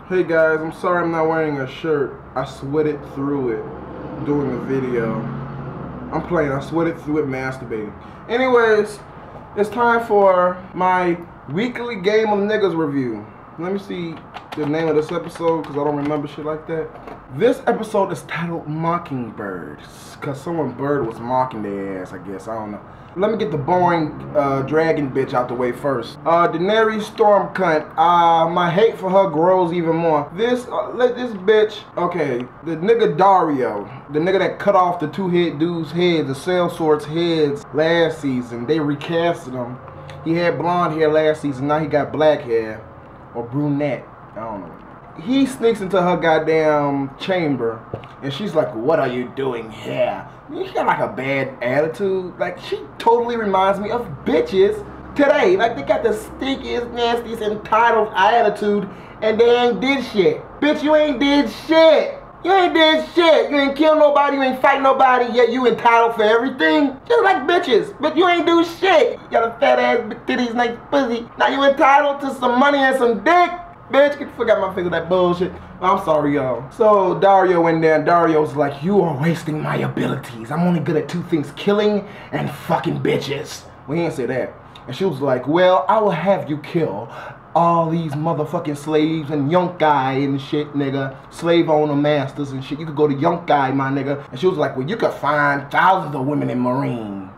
Hey guys, I'm sorry I'm not wearing a shirt. I sweated through it during the video. I'm playing, I sweated through it masturbating. Anyways, it's time for my weekly Game of Niggas review. Let me see the name of this episode because I don't remember shit like that. This episode is titled Mockingbird because someone bird was mocking their ass, I guess. I don't know. Let me get the boring dragon bitch out the way first. Daenerys Storm cunt. My hate for her grows even more. This bitch. Okay, the nigga Dario, the nigga that cut off the two-head dude's heads, the sellswords heads last season. They recasted him. He had blonde hair last season. Now he got black hair or brunette. I don't know. He sneaks into her goddamn chamber, and she's like, "What are you doing here?" She got like a bad attitude. Like, she totally reminds me of bitches today. Like, they got the stinkiest, nastiest, entitled attitude, and they ain't did shit. Bitch, you ain't did shit. You ain't did shit. You ain't kill nobody. You ain't fight nobody. Yet you entitled for everything. Just like bitches. But you ain't do shit. You got a fat ass, big titties, nice pussy. Now you entitled to some money and some dick. Bitch, get the fuck out my face with that bullshit. I'm sorry, y'all. So Dario went there, and Dario's like, "You are wasting my abilities. I'm only good at two things, killing and fucking bitches." Well, he didn't say that. And she was like, "Well, I will have you kill all these motherfucking slaves and yonkai and shit, nigga. Slave owner masters and shit. You could go to yonkai, my nigga." And she was like, "Well, you could find thousands of women in Marine."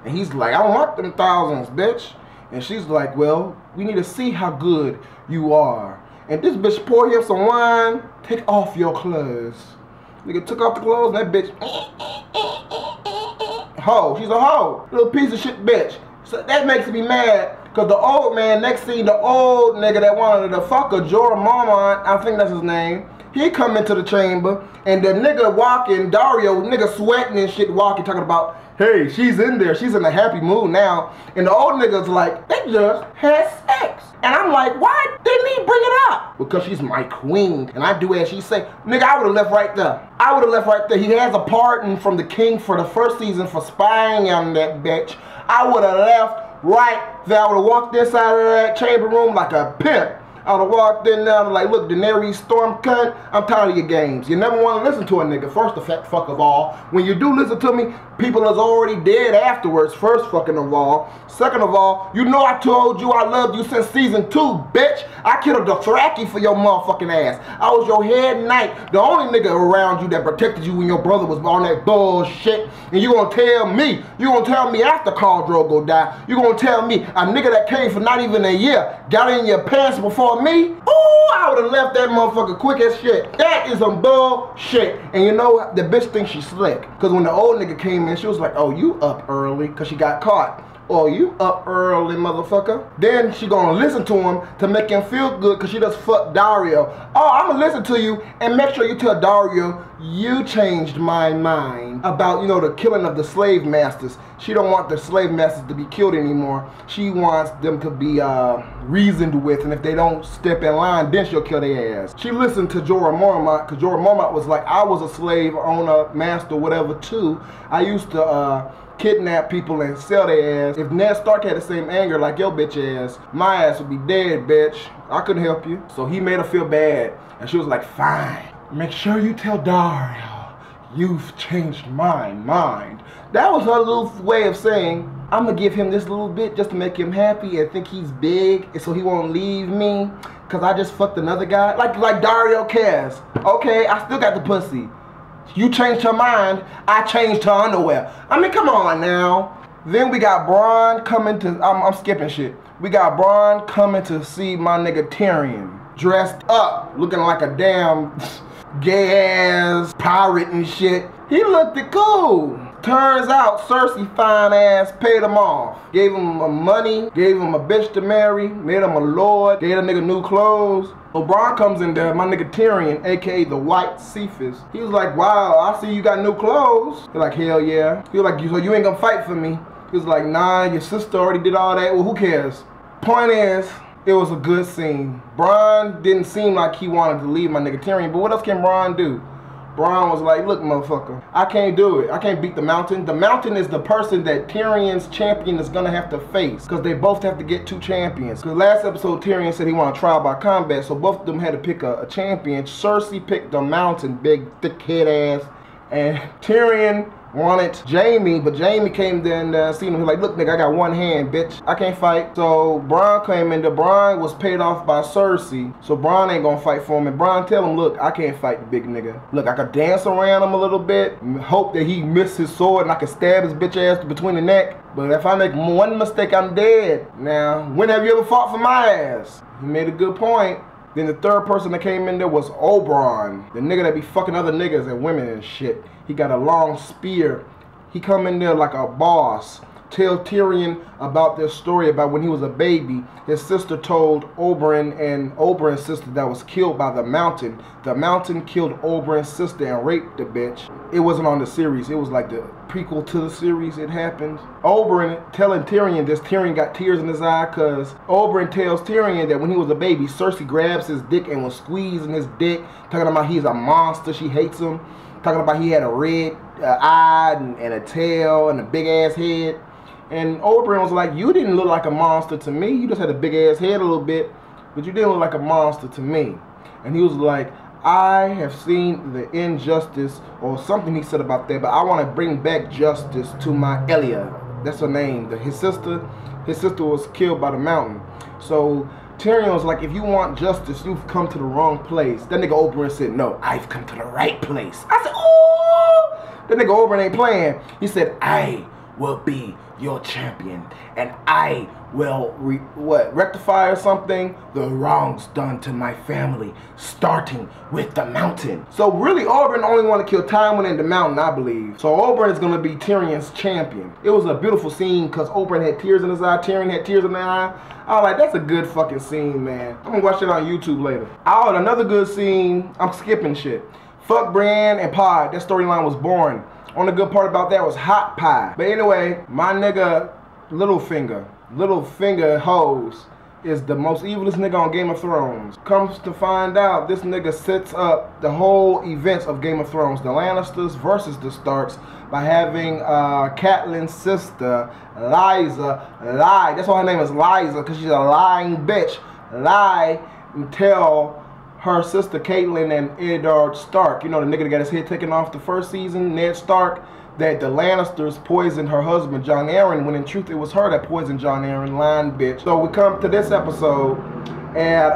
And he's like, "I don't want them thousands, bitch." And she's like, "Well, we need to see how good you are." And this bitch poured him some wine. "Take off your clothes." Nigga took off the clothes, and that bitch, hoe. She's a hoe. Little piece of shit bitch. So that makes me mad, because the old man, next scene, the old nigga that wanted to fuck her, Jorah Mormont, I think that's his name, he come into the chamber, and the nigga walking, Dario, nigga sweating and shit, walking, talking about, "Hey, she's in there. She's in a happy mood now." And the old nigga's like, "They just had sex." And I'm like, why didn't he bring it up? Because she's my queen, and I do as she say. Nigga, I would have left right there. I would have left right there. He has a pardon from the king for the first season for spying on that bitch. I would have left right there. I would have walked inside of that chamber room like a pimp. I would have walked in there and like, "Look, Daenerys Storm cunt, I'm tired of your games. You never want to listen to a nigga, first fuck of all. When you do listen to me, people is already dead afterwards, first fucking of all. Second of all, you know I told you I loved you since season 2, bitch. I killed a Dothraki for your motherfucking ass. I was your head knight, the only nigga around you that protected you when your brother was on that bullshit. And you gonna tell me after Khal Drogo died, you gonna tell me a nigga that came for not even a year got in your pants before me? Ooh, I would have left that motherfucker quick as shit. That is some bullshit. And you know what? The bitch thinks she's slick. Because when the old nigga came in, she was like, "Oh, you up early," because she got caught. "Oh, you up early, motherfucker." Then she gonna listen to him to make him feel good because she just fucked Dario. "Oh, I'm gonna listen to you and make sure you tell Dario you changed my mind about, you know, the killing of the slave masters." She don't want the slave masters to be killed anymore. She wants them to be reasoned with, and if they don't step in line, then she'll kill their ass. She listened to Jorah Mormont because Jorah Mormont was like, "I was a slave owner, master, whatever too. I used to kidnap people and sell their ass. If Ned Stark had the same anger like your bitch ass, my ass would be dead, bitch. I couldn't help you." So he made her feel bad, and she was like, "Fine. Make sure you tell Dario you've changed my mind." That was her little way of saying, "I'm gonna give him this little bit just to make him happy and think he's big, and so he won't leave me because I just fucked another guy." Like Dario cares. Okay, I still got the pussy. You changed her mind, I changed her underwear. I mean, come on now. Then we got Bran coming to, I'm skipping shit. We got Bran coming to see my nigga Tyrion. Dressed up, looking like a damn gay ass pirate and shit. He looked cool. Turns out Cersei fine ass paid him off. Gave him money, gave him a bitch to marry, made him a lord, gave a nigga new clothes. So Bran comes in there, my nigga Tyrion, aka the White Cephas. He was like, "Wow, I see you got new clothes." He's like, "Hell yeah." He was like, "So you ain't gonna fight for me?" He was like, "Nah, your sister already did all that." Well, who cares? Point is, it was a good scene. Bran didn't seem like he wanted to leave my nigga Tyrion, but what else can Bran do? Bran was like, look, motherfucker, I can't do it. I can't beat the Mountain. The Mountain is the person that Tyrion's champion is gonna have to face, because they both have to get 2 champions. Because last episode, Tyrion said he wanted trial by combat, so both of them had to pick a champion. Cersei picked the Mountain, big, thick head ass, and Tyrion wanted Jaime, but Jaime came there and seen him. He was like, look, nigga, I got 1 hand, bitch. I can't fight. So Bran came in there. Bran was paid off by Cersei, so Bran ain't gonna fight for him. And Bran tell him, look, I can't fight the big nigga. Look, I could dance around him a little bit, hope that he missed his sword and I could stab his bitch ass between the neck. But if I make 1 mistake, I'm dead. Now, when have you ever fought for my ass? He made a good point. Then the third person that came in there was Oberyn, the nigga that be fucking other niggas and women and shit. He got a long spear. He come in there like a boss. Tell Tyrion about this story about when he was a baby. His sister told Oberyn, and Oberyn's sister that was killed by the Mountain. The Mountain killed Oberyn's sister and raped the bitch. It wasn't on the series. It was like the prequel to the series. It happened. Oberyn telling Tyrion this. Tyrion got tears in his eye because Oberyn tells Tyrion that when he was a baby, Cersei grabs his dick and was squeezing his dick, talking about he's a monster. She hates him. Talking about he had a red eye and a tail and a big ass head. And Oberyn was like, you didn't look like a monster to me. You just had a big ass head a little bit, but you didn't look like a monster to me. And he was like, I have seen the injustice, or something he said about that, but I want to bring back justice to my Elia. That's her name. His sister was killed by the Mountain. So Tyrion was like, if you want justice, you've come to the wrong place. That nigga Oberyn said, no, I've come to the right place. I said, oh! That nigga Oberyn ain't playing. He said, I will be your champion, and I will rectify or something the wrongs done to my family, starting with the Mountain. So really, Oberyn only want to kill Tywin and the Mountain, I believe. So Oberyn is going to be Tyrion's champion. It was a beautiful scene because Oberyn had tears in his eye, Tyrion had tears in their eye. I was like, that's a good fucking scene, man. I'm gonna watch it on YouTube later. Oh, another good scene. I'm skipping shit. Fuck Bran and Pod. That storyline was boring. Only good part about that was hot pie. But anyway, my nigga Littlefinger Hose is the most evilest nigga on Game of Thrones. Comes to find out, this nigga sets up the whole events of Game of Thrones, the Lannisters versus the Starks, by having Catelyn's sister, Lysa, lie. That's why her name is Lysa, because she's a lying bitch. Lie and tell her sister Catelyn and Eddard Stark, you know, the nigga that got his head taken off the first season, Ned Stark, that the Lannisters poisoned her husband, Jon Arryn, when in truth it was her that poisoned Jon Arryn, lying bitch. So we come to this episode, and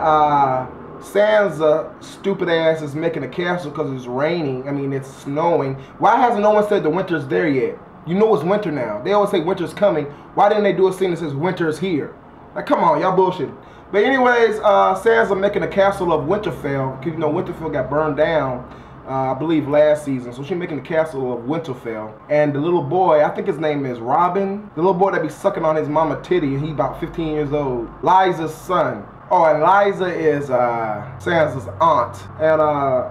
Sansa, stupid ass, is making a castle because it's raining. I mean, it's snowing. Why hasn't no one said the winter's there yet? You know it's winter now. They always say winter's coming. Why didn't they do a scene that says winter's here? Like, come on, y'all bullshit. But anyways, Sansa making a castle of Winterfell, because you know Winterfell got burned down, I believe last season. So she's making the castle of Winterfell. And the little boy, I think his name is Robin, the little boy that be sucking on his mama titty, and he about 15 years old. Lysa's son. Oh, and Lysa is Sansa's aunt. And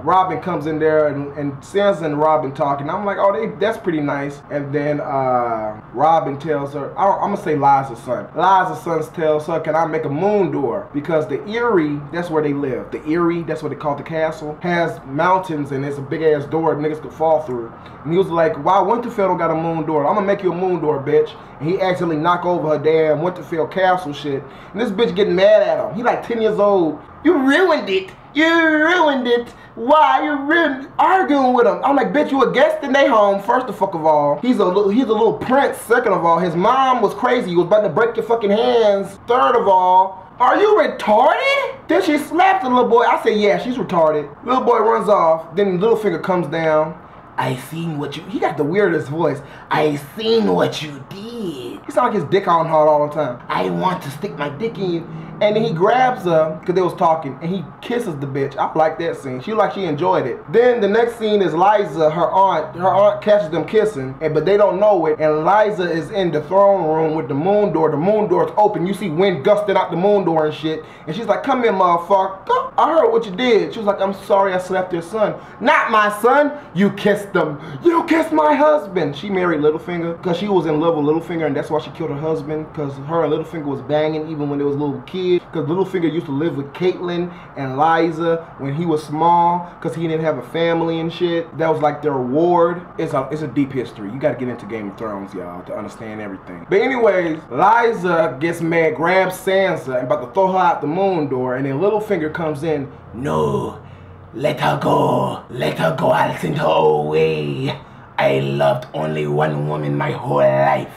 Robin comes in there, and Sansa and Robin talking. I'm like, oh, that's pretty nice. And then Robin tells her, I'm going to say Lysa's son. Lysa's son tells her, can I make a moon door? Because the Eyrie, that's where they live. The Eyrie, that's what they call the castle, has mountains, and it's a big-ass door that niggas could fall through. And he was like, why Winterfell don't got a moon door? I'm going to make you a moon door, bitch. And he accidentally knocked over her damn Winterfell castle shit. And this bitch getting mad at him. He like 10 years old. You ruined it. You ruined it. Why? You ruined arguing with him. I'm like, bitch, you a guest in their home, first of all. He's a little prince, second of all. His mom was crazy. You was about to break your fucking hands. Third of all, are you retarded? Then she slapped the little boy. I said, yeah, she's retarded. Little boy runs off. Then Littlefinger comes down. I seen what you, he got the weirdest voice. I seen what you did. He sound like his dick on hard all the time. I want to stick my dick in you. And then he grabs her, because they was talking, and he kisses the bitch. I like that scene. She like she enjoyed it. Then the next scene is Lysa, her aunt. Her aunt catches them kissing, but they don't know it. And Lysa is in the throne room with the moon door. The moon door's open. You see wind gusting out the moon door and shit. And she's like, come here, motherfucker. I heard what you did. She was like, I'm sorry I slapped your son. Not my son. You kissed him. You kissed my husband. She married Littlefinger because she was in love with Littlefinger, and that's why she killed her husband, because her and Littlefinger was banging even when they was little kids. kid, because Littlefinger used to live with Caitlyn and Liza when he was small, because he didn't have a family and shit. That was like their reward. It's a deep history. You gotta get into Game of Thrones, y'all, to understand everything. But anyways, Liza gets mad, grabs Sansa, and about to throw her out the moon door, and then Littlefinger comes in. No, let her go. Let her go. I'll send her away. I loved only one woman my whole life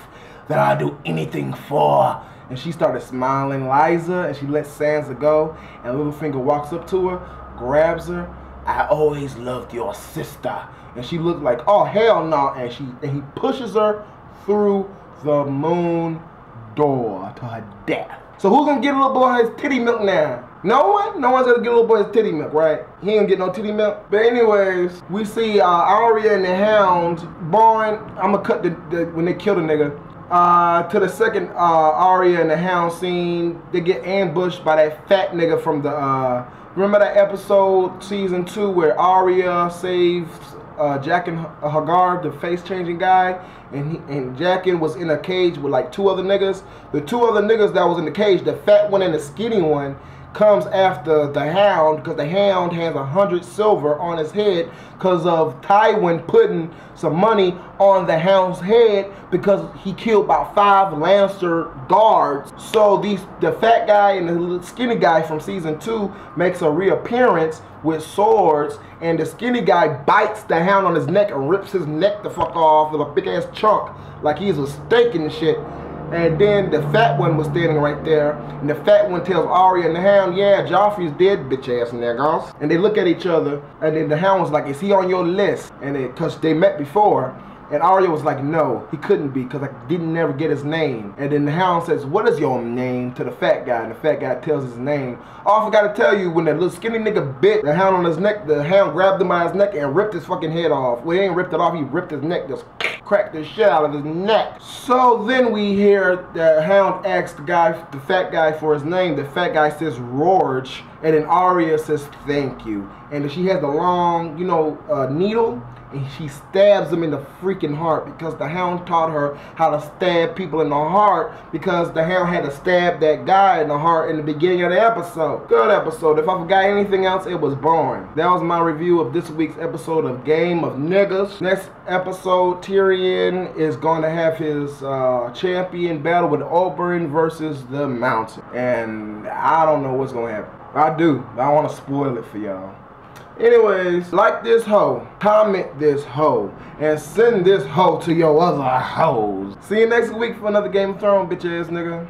that I'll do anything for. And she started smiling, Liza, and she let Sansa go. And Littlefinger walks up to her, grabs her. I always loved your sister. And she looked like, oh hell no. And he pushes her through the moon door to her death. So who's gonna get a little boy his titty milk now? No one? No one's gonna get a little boy his titty milk, right? He ain't gonna get no titty milk. But anyways, we see Arya and the Hound. Boring. I'm gonna cut the when they kill the nigga. To the second Arya and the Hound scene. They get ambushed by that fat nigga from the remember that episode season 2 where Arya saves Jaqen Hagar, the face-changing guy, and Jaqen was in a cage with like 2 other niggas. The 2 other niggas that was in the cage, the fat one and the skinny one, comes after the Hound because the Hound has 100 silver on his head because of Tywin putting some money on the Hound's head because he killed about 5 Lancer guards. So the fat guy and the skinny guy from season 2 makes a reappearance with swords, and the skinny guy bites the Hound on his neck and rips his neck the fuck off with a big ass chunk like he's a steak and shit. And then the fat one was standing right there, and the fat one tells Arya and the Hound, yeah, Joffrey's dead, bitch ass niggas. And they look at each other, and then the Hound was like, is he on your list? And cause they met before, and Arya was like, no, he couldn't be, because I didn't never get his name. And then the Hound says, what is your name, to the fat guy, and the fat guy tells his name. Oh, I forgot to tell you, when that little skinny nigga bit the Hound on his neck, the Hound grabbed him by his neck and ripped his fucking head off. Well, he ain't ripped it off, he ripped his neck, just cracked the shit out of his neck. So then we hear the Hound ask the fat guy for his name. The fat guy says Rorge, and then Arya says thank you. And she has the long, needle, and she stabs him in the freaking heart because the Hound taught her how to stab people in the heart because the Hound had to stab that guy in the heart in the beginning of the episode. Good episode. If I forgot anything else, it was boring. That was my review of this week's episode of Game of Niggas. Next episode, Tyrion is going to have his champion battle with Oberyn versus the Mountain. And I don't know what's going to happen. I do. I don't want to spoil it for y'all. Anyways, like this hoe, comment this hoe, and send this hoe to your other hoes. See you next week for another Game of Thrones, bitch ass nigga.